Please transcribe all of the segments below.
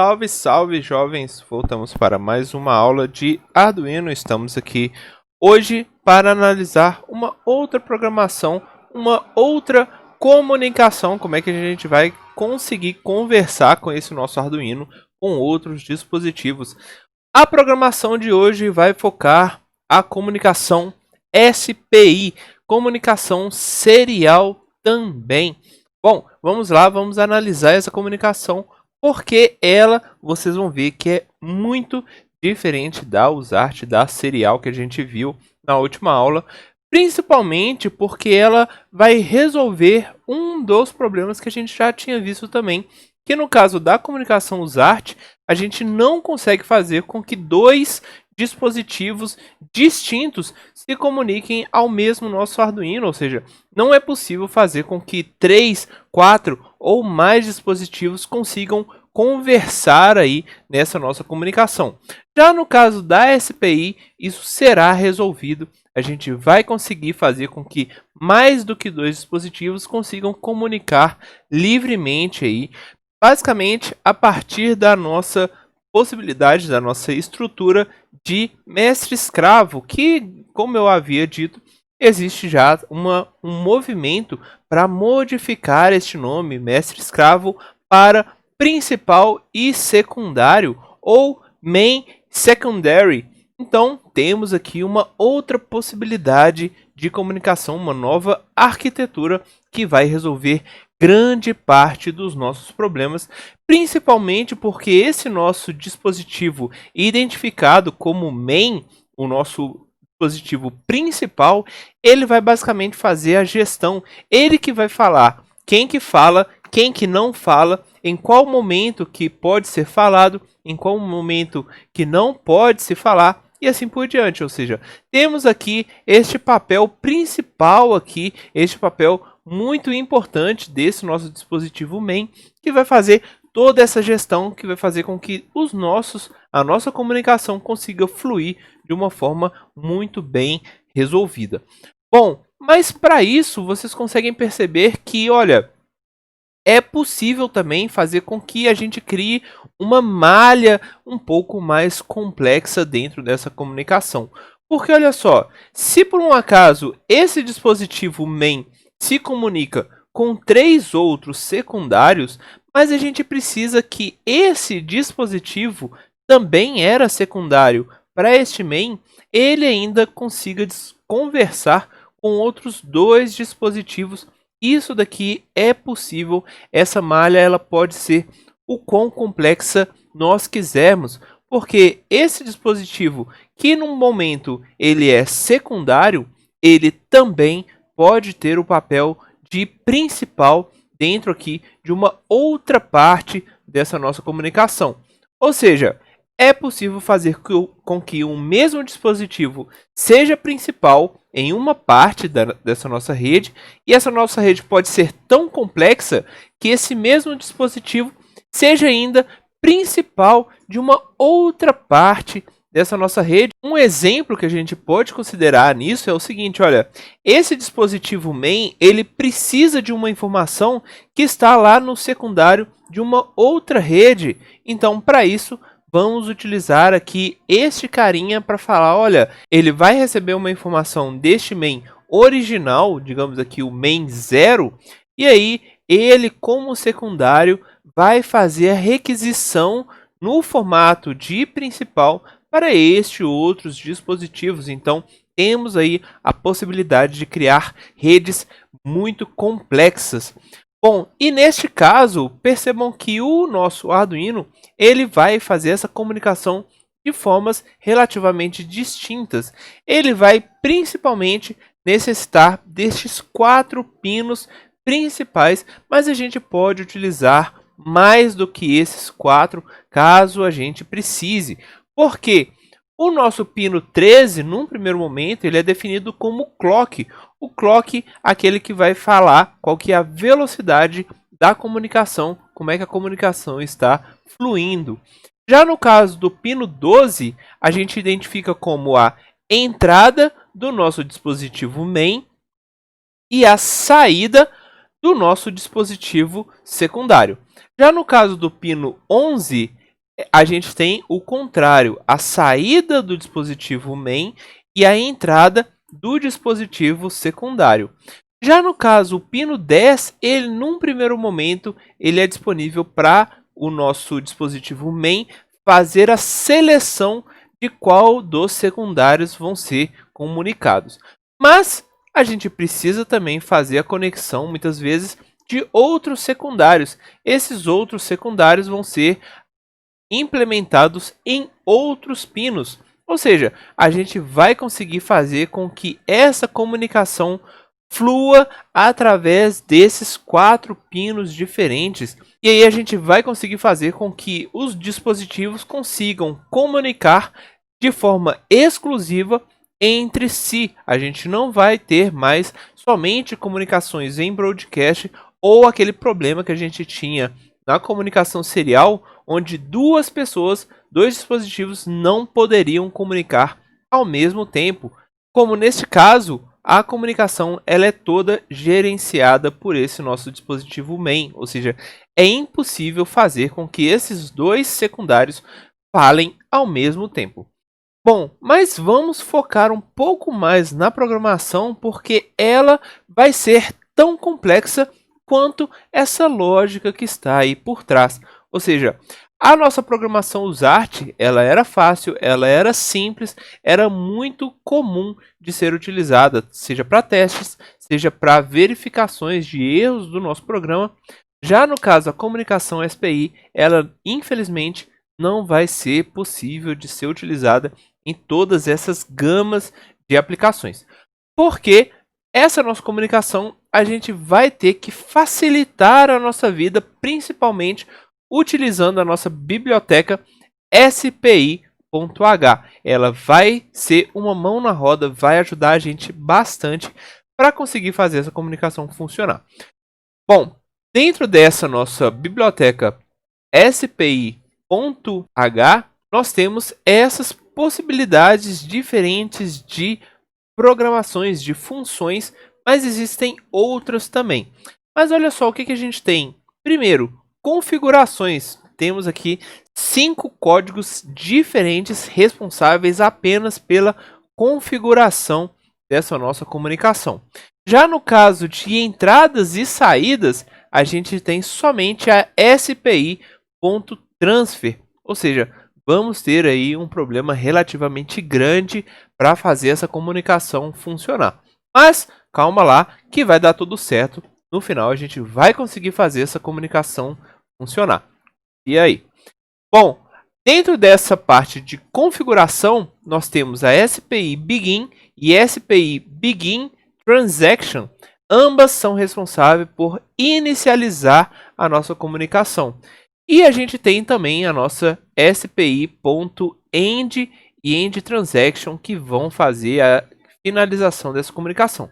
Salve, salve, jovens! Voltamos para mais uma aula de Arduino. Estamos aqui hoje para analisar uma outra programação, uma outra comunicação. Como é que a gente vai conseguir conversar com esse nosso Arduino com outros dispositivos? A programação de hoje vai focar a comunicação SPI, comunicação serial também. Bom, vamos lá, vamos analisar essa comunicação, porque ela, vocês vão ver que é muito diferente da USART, da serial que a gente viu na última aula, principalmente porque ela vai resolver um dos problemas que a gente já tinha visto também, que no caso da comunicação USART, a gente não consegue fazer com que dois dispositivos distintos se comuniquem ao mesmo nosso Arduino, ou seja, não é possível fazer com que 3, 4 ou mais dispositivos consigam conversar aí nessa nossa comunicação. Já no caso da SPI, isso será resolvido. A gente vai conseguir fazer com que mais do que dois dispositivos consigam comunicar livremente aí, basicamente a partir da nossa possibilidade, da nossa estrutura de mestre-escravo, que, como eu havia dito, existe já um movimento para modificar este nome, mestre-escravo, para principal e secundário, ou main secondary. Então, temos aqui uma outra possibilidade de comunicação, uma nova arquitetura que vai resolver grande parte dos nossos problemas, principalmente porque esse nosso dispositivo identificado como main, o nosso dispositivo principal, ele vai basicamente fazer a gestão, ele que vai falar quem que fala, quem que não fala, em qual momento que pode ser falado, em qual momento que não pode se falar, e assim por diante. Ou seja, temos aqui este papel principal aqui, este papel muito importante desse nosso dispositivo main, que vai fazer toda essa gestão, que vai fazer com que a nossa comunicação consiga fluir de uma forma muito bem resolvida. Bom, mas para isso vocês conseguem perceber que, olha, é possível também fazer com que a gente crie uma malha um pouco mais complexa dentro dessa comunicação. Porque olha só, se por um acaso esse dispositivo main se comunica com 3 outros secundários, mas a gente precisa que esse dispositivo também era secundário para este main, ele ainda consiga conversar com outros 2 dispositivos. Isso daqui é possível, essa malha ela pode ser o quão complexa nós quisermos, porque esse dispositivo que num momento ele é secundário, ele também pode ter o papel de principal dentro aqui de uma outra parte dessa nossa comunicação. Ou seja, é possível fazer com que um mesmo dispositivo seja principal em uma parte dessa nossa rede, e essa nossa rede pode ser tão complexa que esse mesmo dispositivo seja ainda principal de uma outra parte dessa nossa rede. Um exemplo que a gente pode considerar nisso é o seguinte, olha, esse dispositivo main, ele precisa de uma informação que está lá no secundário de uma outra rede. Então, para isso, vamos utilizar aqui este carinha para falar, olha, ele vai receber uma informação deste main original, digamos aqui o main 0, e aí ele como secundário vai fazer a requisição no formato de principal para este outros dispositivos. Então temos aí a possibilidade de criar redes muito complexas. Bom, e neste caso, percebam que o nosso Arduino, ele vai fazer essa comunicação de formas relativamente distintas. Ele vai principalmente necessitar destes 4 pinos principais, mas a gente pode utilizar mais do que esses 4, caso a gente precise. Por quê? O nosso pino 13, num primeiro momento, ele é definido como clock. O clock, aquele que vai falar qual que é a velocidade da comunicação, como é que a comunicação está fluindo. Já no caso do pino 12, a gente identifica como a entrada do nosso dispositivo main e a saída do nosso dispositivo secundário. Já no caso do pino 11, a gente tem o contrário, a saída do dispositivo main e a entrada do dispositivo secundário. Já no caso, o pino 10, ele num primeiro momento, ele é disponível para o nosso dispositivo main fazer a seleção de qual dos secundários vão ser comunicados. Mas a gente precisa também fazer a conexão, muitas vezes, de outros secundários. Esses outros secundários vão ser implementados em outros pinos. Ou seja, a gente vai conseguir fazer com que essa comunicação flua através desses 4 pinos diferentes. E aí a gente vai conseguir fazer com que os dispositivos consigam comunicar de forma exclusiva entre si. A gente não vai ter mais somente comunicações em broadcast ou aquele problema que a gente tinha na comunicação serial, onde duas pessoas, dois dispositivos não poderiam comunicar ao mesmo tempo. Como neste caso, a comunicação ela é toda gerenciada por esse nosso dispositivo main, ou seja, é impossível fazer com que esses dois secundários falem ao mesmo tempo. Bom, mas vamos focar um pouco mais na programação, porque ela vai ser tão complexa quanto essa lógica que está aí por trás. Ou seja, a nossa programação USART, ela era fácil, ela era simples, era muito comum de ser utilizada, seja para testes, seja para verificações de erros do nosso programa. Já no caso, a comunicação SPI, ela infelizmente não vai ser possível de ser utilizada em todas essas gamas de aplicações. Porque essa nossa comunicação, a gente vai ter que facilitar a nossa vida, principalmente utilizando a nossa biblioteca SPI.h. Ela vai ser uma mão na roda, vai ajudar a gente bastante para conseguir fazer essa comunicação funcionar. Bom, dentro dessa nossa biblioteca SPI.h, nós temos essas possibilidades diferentes de programações, de funções, mas existem outras também. Mas olha só o que a gente tem. Primeiro, configurações. Temos aqui 5 códigos diferentes responsáveis apenas pela configuração dessa nossa comunicação. Já no caso de entradas e saídas, a gente tem somente a SPI.transfer, ou seja, vamos ter aí um problema relativamente grande para fazer essa comunicação funcionar. Mas calma lá que vai dar tudo certo. No final a gente vai conseguir fazer essa comunicação funcionar. E aí? Bom, dentro dessa parte de configuração, nós temos a SPI Begin e SPI Begin Transaction. Ambas são responsáveis por inicializar a nossa comunicação. E a gente tem também a nossa SPI.end e End Transaction que vão fazer a finalização dessa comunicação.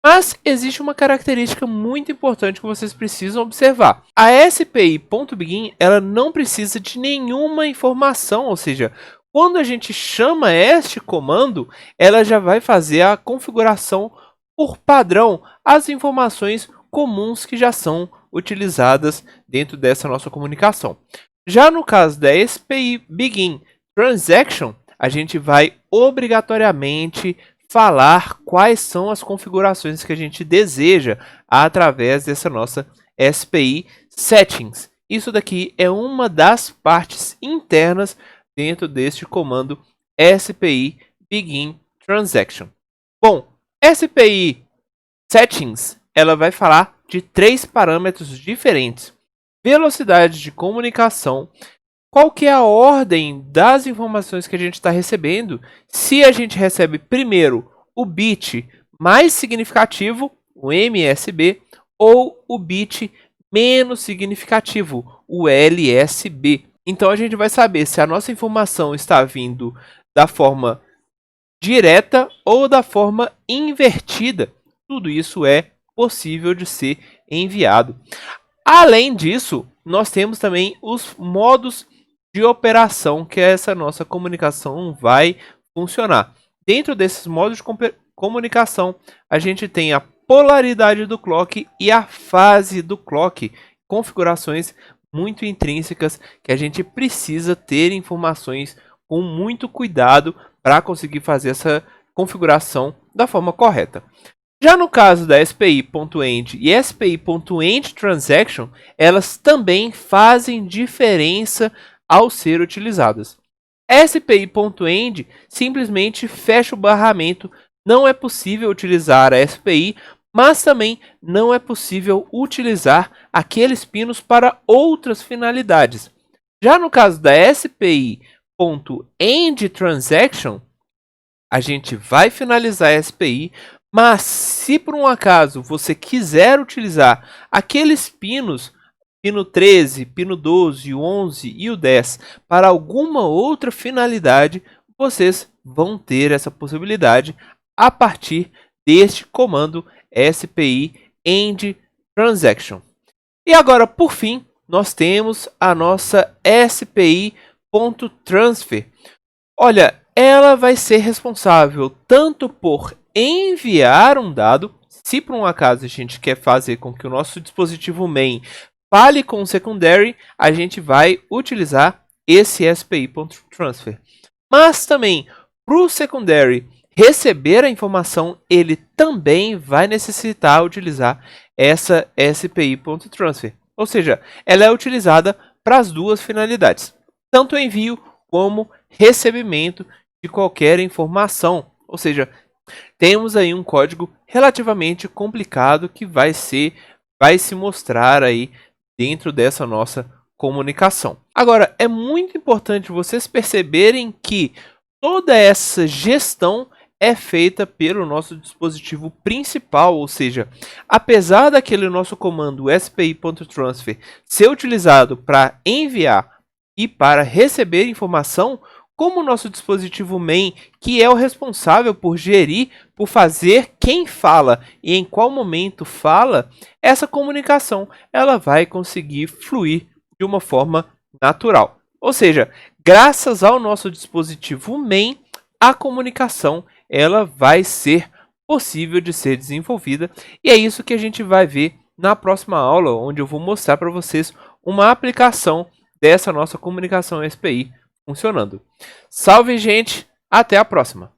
Mas existe uma característica muito importante que vocês precisam observar. A SPI.begin ela não precisa de nenhuma informação, ou seja, quando a gente chama este comando, ela já vai fazer a configuração por padrão, as informações comuns que já são utilizadas dentro dessa nossa comunicação. Já no caso da SPI Begin Transaction, a gente vai obrigatoriamente falar quais são as configurações que a gente deseja através dessa nossa SPI Settings. Isso daqui é uma das partes internas dentro deste comando SPI Begin Transaction. Bom, SPI Settings ela vai falar de 3 parâmetros diferentes: velocidade de comunicação, qual que é a ordem das informações que a gente está recebendo, se a gente recebe primeiro o bit mais significativo, o MSB, ou o bit menos significativo, o LSB. Então a gente vai saber se a nossa informação está vindo da forma direta ou da forma invertida. Tudo isso é possível de ser enviado. Além disso, nós temos também os modos de operação que essa nossa comunicação vai funcionar. Dentro desses modos de comunicação, a gente tem a polaridade do clock e a fase do clock, configurações muito intrínsecas que a gente precisa ter informações com muito cuidado para conseguir fazer essa configuração da forma correta. Já no caso da SPI.End e SPI.EndTransaction, elas também fazem diferença ao ser utilizadas. SPI.End simplesmente fecha o barramento, não é possível utilizar a SPI, mas também não é possível utilizar aqueles pinos para outras finalidades. Já no caso da SPI.EndTransaction, a gente vai finalizar a SPI, mas se por um acaso você quiser utilizar aqueles pinos, pino 13, pino 12, o 11 e o 10, para alguma outra finalidade, vocês vão ter essa possibilidade a partir deste comando SPI End Transaction. E agora, por fim, nós temos a nossa SPI.Transfer. Olha, ela vai ser responsável tanto por enviar um dado, se por um acaso a gente quer fazer com que o nosso dispositivo main fale com o secondary, a gente vai utilizar esse SPI.Transfer. Mas também, para o secondary receber a informação, ele também vai necessitar utilizar essa SPI.Transfer. Ou seja, ela é utilizada para as duas finalidades, tanto o envio como recebimento de qualquer informação. Ou seja, temos aí um código relativamente complicado que vai se mostrar aí dentro dessa nossa comunicação. Agora, é muito importante vocês perceberem que toda essa gestão é feita pelo nosso dispositivo principal, ou seja, apesar daquele nosso comando SPI.Transfer ser utilizado para enviar e para receber informação, como o nosso dispositivo main, que é o responsável por gerir, por fazer quem fala e em qual momento fala, essa comunicação ela vai conseguir fluir de uma forma natural. Ou seja, graças ao nosso dispositivo main, a comunicação ela vai ser possível de ser desenvolvida, e é isso que a gente vai ver na próxima aula, onde eu vou mostrar para vocês uma aplicação dessa nossa comunicação SPI funcionando. Salve, gente! Até a próxima!